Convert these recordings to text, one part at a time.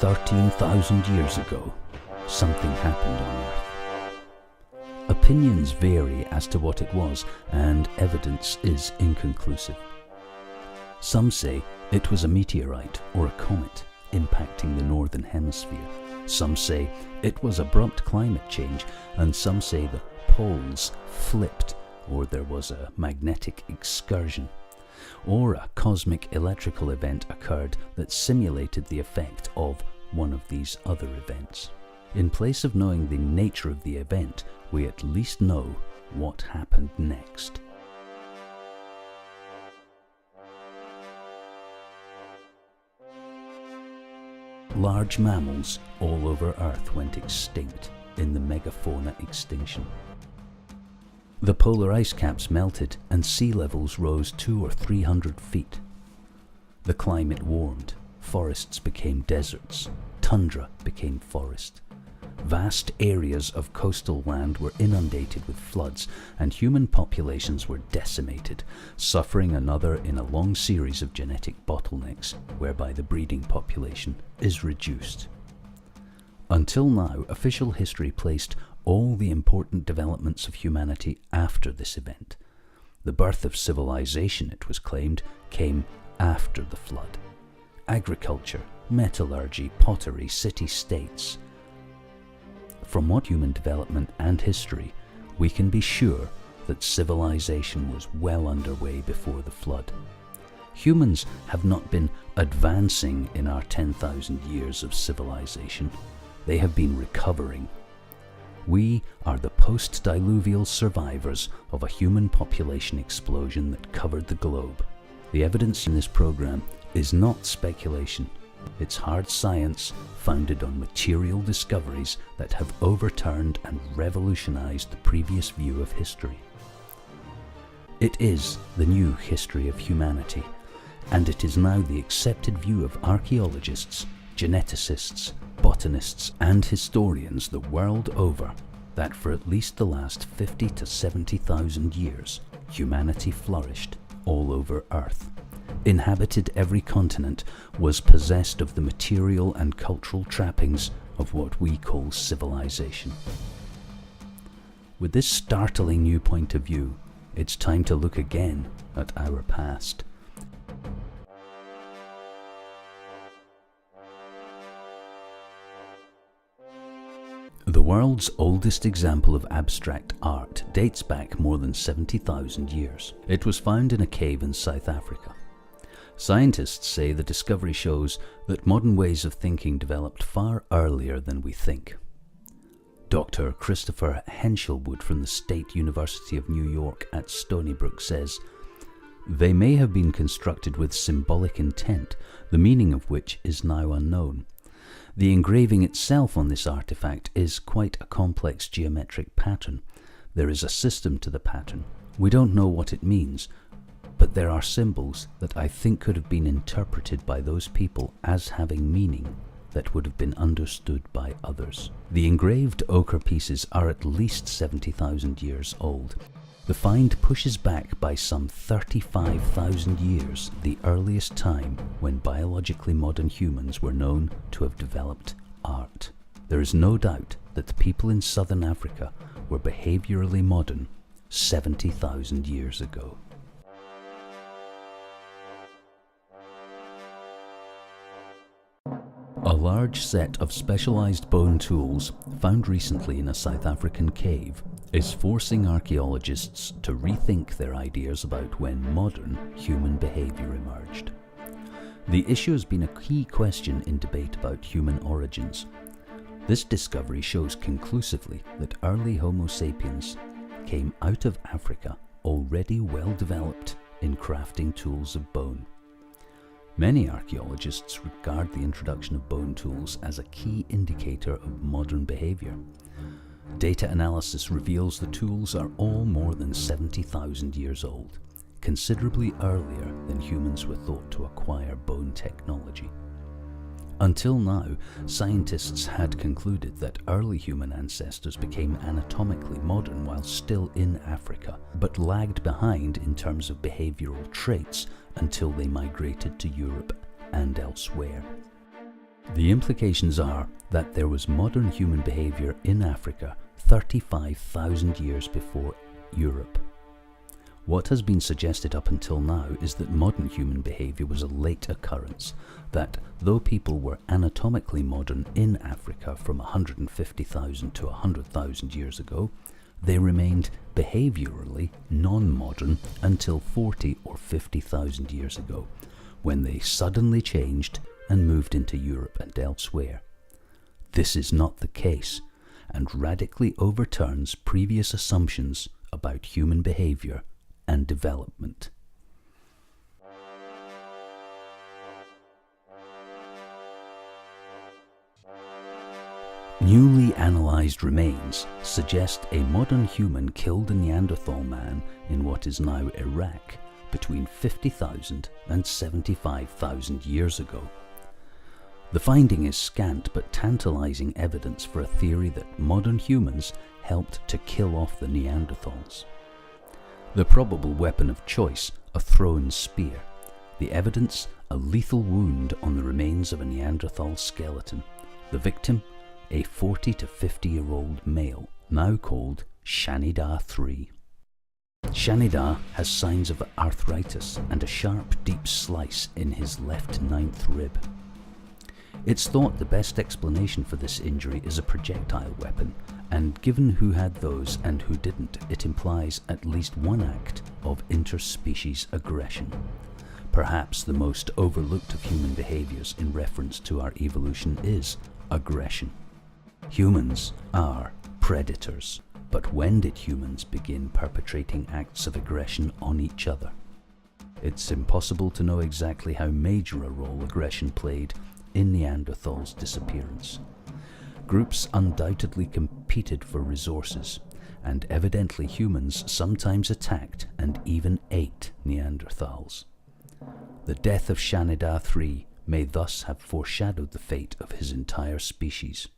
13,000 years ago, something happened on Earth. Opinions vary as to what it was, and evidence is inconclusive. Some say it was a meteorite or a comet impacting the northern hemisphere. Some say it was abrupt climate change, and some say the poles flipped, or there was a magnetic excursion, or a cosmic electrical event occurred that simulated the effect of one of these other events. In place of knowing the nature of the event, we at least know what happened next. Large mammals all over Earth went extinct in the megafauna extinction. The polar ice caps melted and sea levels rose 200 or 300 feet. The climate warmed, forests became deserts, tundra became forest. Vast areas of coastal land were inundated with floods, and human populations were decimated, suffering another in a long series of genetic bottlenecks, whereby the breeding population is reduced. Until now, official history placed all the important developments of humanity after this event. The birth of civilization, it was claimed, came after the flood. Agriculture, metallurgy, pottery, city-states. From what human development and history, we can be sure that civilization was well underway before the flood. Humans have not been advancing in our 10,000 years of civilization. They have been recovering. We are the post-diluvial survivors of a human population explosion that covered the globe. The evidence in this program is not speculation. It's hard science founded on material discoveries that have overturned and revolutionized the previous view of history. It is the new history of humanity, and it is now the accepted view of archaeologists, geneticists, botanists, and historians the world over that for at least the last 50 to 70,000 years, humanity flourished all over Earth, inhabited every continent, was possessed of the material and cultural trappings of what we call civilization. With this startling new point of view, it's time to look again at our past. The world's oldest example of abstract art dates back more than 70,000 years. It was found in a cave in South Africa. Scientists say the discovery shows that modern ways of thinking developed far earlier than we think. Dr. Christopher Henshelwood from the State University of New York at Stony Brook says, "They may have been constructed with symbolic intent, the meaning of which is now unknown. The engraving itself on this artifact is quite a complex geometric pattern. There is a system to the pattern. We don't know what it means, but there are symbols that I think could have been interpreted by those people as having meaning that would have been understood by others." The engraved ochre pieces are at least 70,000 years old. The find pushes back by some 35,000 years the earliest time when biologically modern humans were known to have developed art. There is no doubt that the people in southern Africa were behaviorally modern 70,000 years ago. A large set of specialized bone tools found recently in a South African cave is forcing archaeologists to rethink their ideas about when modern human behavior emerged. The issue has been a key question in debate about human origins. This discovery shows conclusively that early Homo sapiens came out of Africa already well developed in crafting tools of bone. Many archaeologists regard the introduction of bone tools as a key indicator of modern behavior. Data analysis reveals the tools are all more than 70,000 years old, considerably earlier than humans were thought to acquire bone technology. Until now, scientists had concluded that early human ancestors became anatomically modern while still in Africa, but lagged behind in terms of behavioral traits until they migrated to Europe and elsewhere. The implications are that there was modern human behavior in Africa 35,000 years before Europe. What has been suggested up until now is that modern human behavior was a late occurrence, that though people were anatomically modern in Africa from 150,000 to 100,000 years ago, they remained behaviorally non-modern until 40 or 50,000 years ago, when they suddenly changed and moved into Europe and elsewhere. This is not the case, and radically overturns previous assumptions about human behavior and development. Newly analysed remains suggest a modern human killed a Neanderthal man in what is now Iraq between 50,000 and 75,000 years ago. The finding is scant but tantalising evidence for a theory that modern humans helped to kill off the Neanderthals. The probable weapon of choice, a thrown spear. The evidence, a lethal wound on the remains of a Neanderthal skeleton. The victim, a 40 to 50-year-old male, now called Shanidar III. Shanidar has signs of arthritis and a sharp, deep slice in his left ninth rib. It's thought the best explanation for this injury is a projectile weapon, and given who had those and who didn't, it implies at least one act of interspecies aggression. Perhaps the most overlooked of human behaviors in reference to our evolution is aggression. Humans are predators, but when did humans begin perpetrating acts of aggression on each other? It's impossible to know exactly how major a role aggression played in Neanderthals' disappearance. Groups undoubtedly competed for resources, and evidently humans sometimes attacked and even ate Neanderthals. The death of Shanidar III may thus have foreshadowed the fate of his entire species.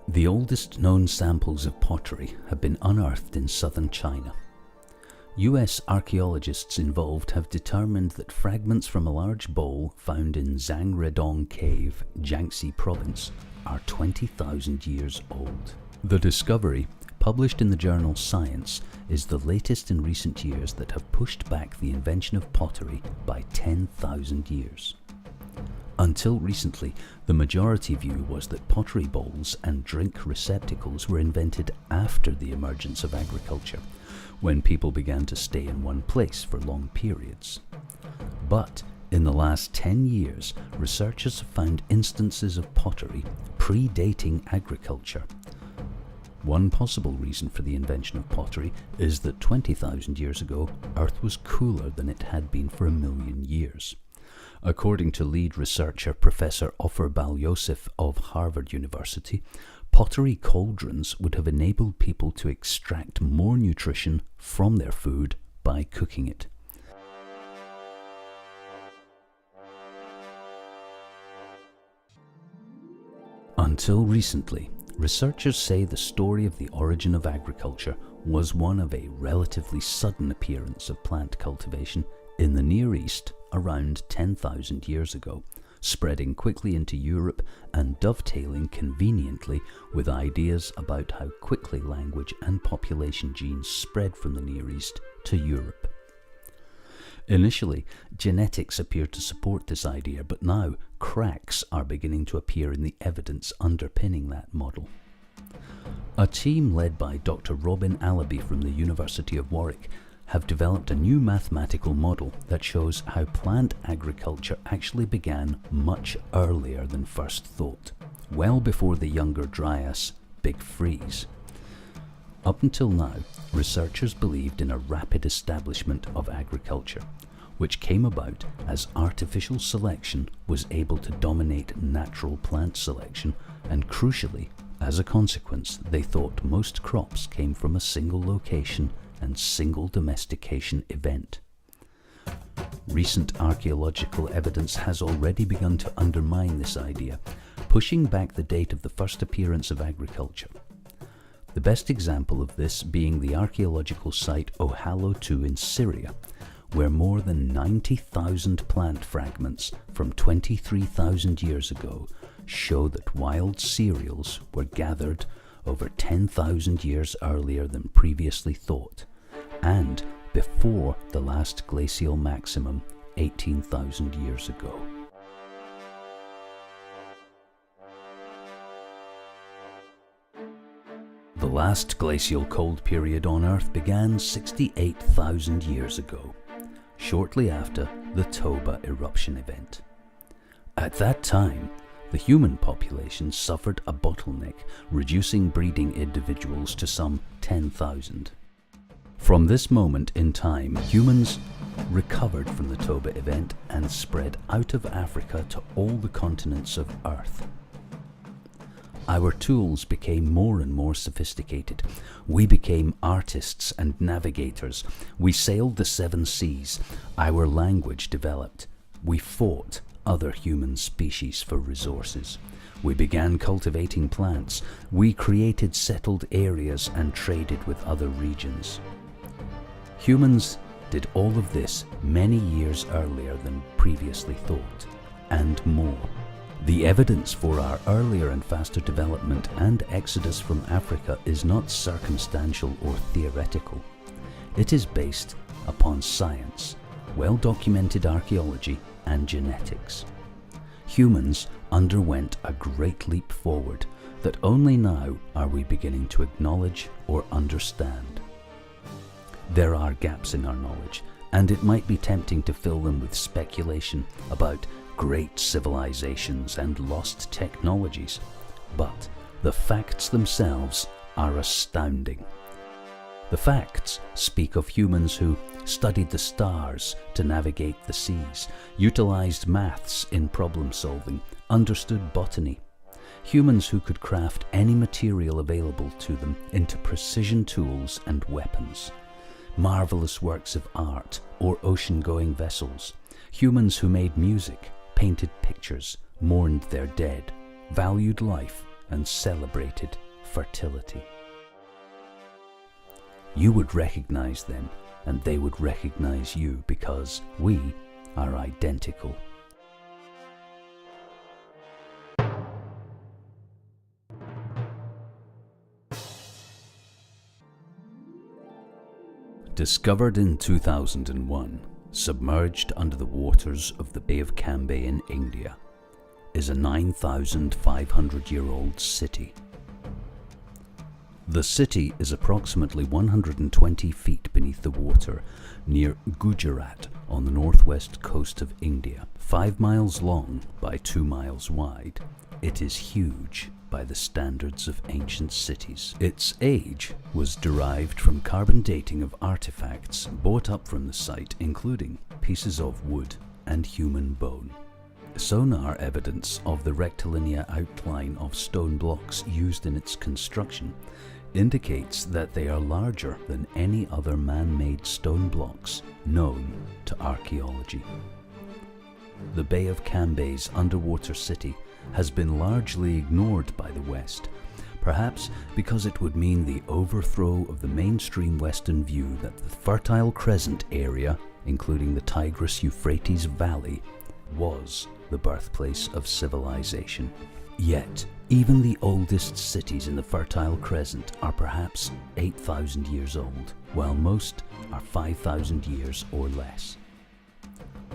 The oldest known samples of pottery have been unearthed in southern China. US archaeologists involved have determined that fragments from a large bowl found in Zhangredong Cave, Jiangxi Province, are 20,000 years old. The discovery, published in the journal Science, is the latest in recent years that have pushed back the invention of pottery by 10,000 years. Until recently, the majority view was that pottery bowls and drink receptacles were invented after the emergence of agriculture, when people began to stay in one place for long periods. But in the last 10 years, researchers have found instances of pottery predating agriculture. One possible reason for the invention of pottery is that 20,000 years ago, Earth was cooler than it had been for 1,000,000 years. According to lead researcher Professor Ofer Bar-Yosef of Harvard University, pottery cauldrons would have enabled people to extract more nutrition from their food by cooking it. Until recently, researchers say the story of the origin of agriculture was one of a relatively sudden appearance of plant cultivation in the Near East around 10,000 years ago, spreading quickly into Europe and dovetailing conveniently with ideas about how quickly language and population genes spread from the Near East to Europe. Initially, genetics appeared to support this idea, but now cracks are beginning to appear in the evidence underpinning that model. A team led by Dr. Robin Allaby from the University of Warwick have developed a new mathematical model that shows how plant agriculture actually began much earlier than first thought, well before the Younger Dryas Big Freeze. Up until now, researchers believed in a rapid establishment of agriculture, which came about as artificial selection was able to dominate natural plant selection, and crucially, as a consequence, they thought most crops came from a single location and single domestication event. Recent archaeological evidence has already begun to undermine this idea, pushing back the date of the first appearance of agriculture. The best example of this being the archaeological site Ohallo II in Syria, where more than 90,000 plant fragments from 23,000 years ago show that wild cereals were gathered over 10,000 years earlier than previously thought, and before the last glacial maximum 18,000 years ago. The last glacial cold period on Earth began 68,000 years ago, shortly after the Toba eruption event. At that time, the human population suffered a bottleneck, reducing breeding individuals to some 10,000. From this moment in time, humans recovered from the Toba event and spread out of Africa to all the continents of Earth. Our tools became more and more sophisticated. We became artists and navigators. We sailed the 7 seas. Our language developed. We fought other human species for resources. We began cultivating plants. We created settled areas and traded with other regions. Humans did all of this many years earlier than previously thought, and more. The evidence for our earlier and faster development and exodus from Africa is not circumstantial or theoretical. It is based upon science, well-documented archaeology, and genetics. Humans underwent a great leap forward that only now are we beginning to acknowledge or understand. There are gaps in our knowledge, and it might be tempting to fill them with speculation about great civilizations and lost technologies, but the facts themselves are astounding. The facts speak of humans who studied the stars to navigate the seas, utilized maths in problem solving, understood botany. Humans who could craft any material available to them into precision tools and weapons. Marvelous works of art or ocean-going vessels. Humans who made music, painted pictures, mourned their dead, valued life, and celebrated fertility. You would recognize them, and they would recognize you, because we are identical. Discovered in 2001, submerged under the waters of the Bay of Cambay in India, is a 9,500-year-old city. The city is approximately 120 feet beneath the water near Gujarat on the northwest coast of India. 5 miles long by 2 miles wide, it is huge by the standards of ancient cities. Its age was derived from carbon dating of artifacts brought up from the site, including pieces of wood and human bone. Sonar evidence of the rectilinear outline of stone blocks used in its construction indicates that they are larger than any other man-made stone blocks known to archaeology. The Bay of Cambay's underwater city has been largely ignored by the West, perhaps because it would mean the overthrow of the mainstream Western view that the Fertile Crescent area, including the Tigris-Euphrates Valley, was the birthplace of civilization. Yet, even the oldest cities in the Fertile Crescent are perhaps 8,000 years old, while most are 5,000 years or less.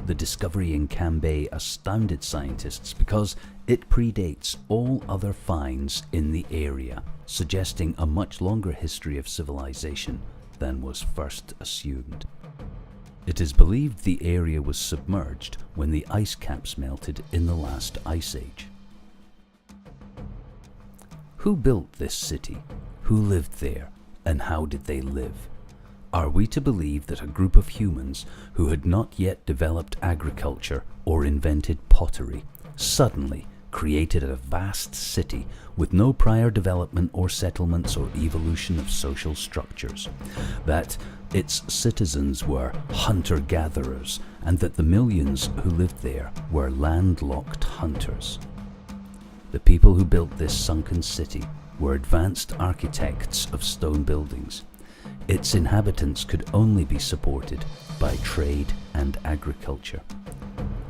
The discovery in Cambay astounded scientists because it predates all other finds in the area, suggesting a much longer history of civilization than was first assumed. It is believed the area was submerged when the ice caps melted in the last ice age. Who built this city? Who lived there? And how did they live? Are we to believe that a group of humans who had not yet developed agriculture or invented pottery suddenly created a vast city with no prior development or settlements or evolution of social structures, that its citizens were hunter-gatherers, and that the millions who lived there were landlocked hunters? The people who built this sunken city were advanced architects of stone buildings. Its inhabitants could only be supported by trade and agriculture.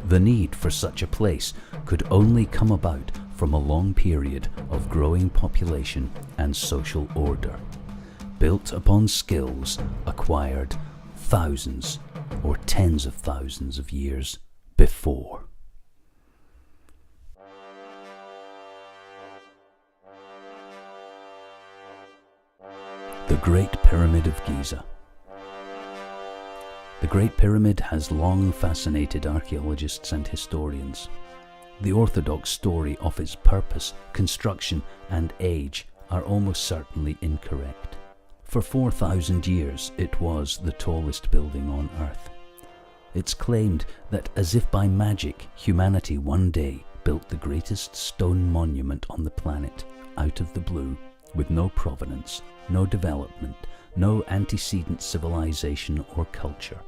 The need for such a place could only come about from a long period of growing population and social order, built upon skills acquired thousands or tens of thousands of years before. The Great Pyramid of Giza. The Great Pyramid has long fascinated archaeologists and historians. The orthodox story of its purpose, construction, and age are almost certainly incorrect. For 4,000 years, it was the tallest building on Earth. It's claimed that as if by magic, humanity one day built the greatest stone monument on the planet out of the blue, with no provenance, no development, no antecedent civilization or culture.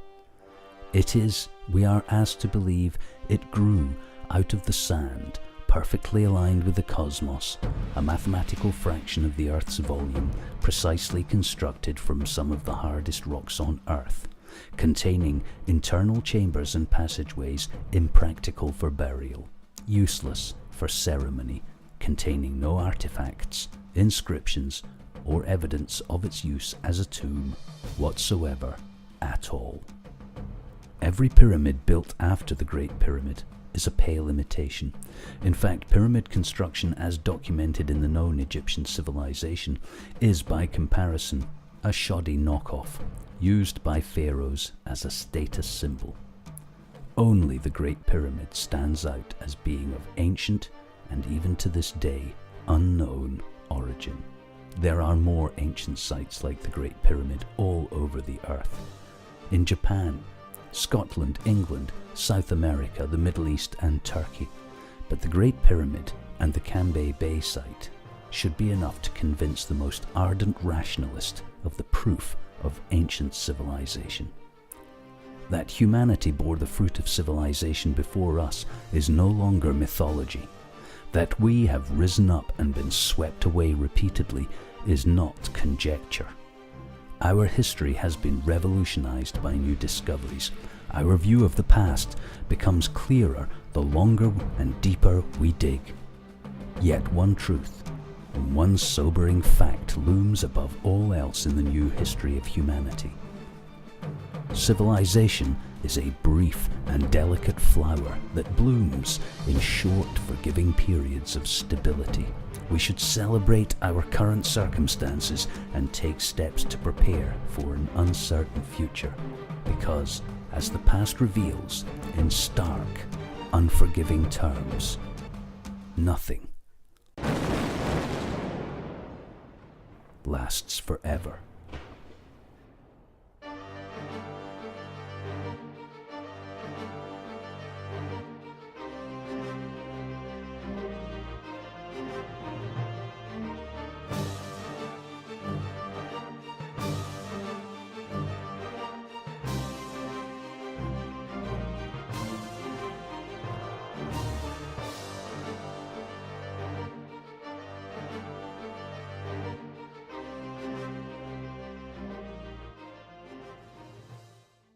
It is, we are asked to believe, it grew out of the sand, perfectly aligned with the cosmos, a mathematical fraction of the Earth's volume, precisely constructed from some of the hardest rocks on Earth, containing internal chambers and passageways impractical for burial, useless for ceremony, containing no artifacts, inscriptions, or evidence of its use as a tomb whatsoever at all. Every pyramid built after the Great Pyramid is a pale imitation. In fact, pyramid construction as documented in the known Egyptian civilization is, by comparison, a shoddy knockoff, used by pharaohs as a status symbol. Only the Great Pyramid stands out as being of ancient, and even to this day, unknown origin. There are more ancient sites like the Great Pyramid all over the Earth. In Japan, Scotland, England, South America, the Middle East and Turkey. But the Great Pyramid and the Cambay Bay site should be enough to convince the most ardent rationalist of the proof of ancient civilization. That humanity bore the fruit of civilization before us is no longer mythology. That we have risen up and been swept away repeatedly is not conjecture. Our history has been revolutionized by new discoveries. Our view of the past becomes clearer the longer and deeper we dig. Yet one truth, and one sobering fact looms above all else in the new history of humanity. Civilization is a brief and delicate flower that blooms in short, forgiving periods of stability. We should celebrate our current circumstances and take steps to prepare for an uncertain future, because, as the past reveals in stark, unforgiving terms, nothing lasts forever.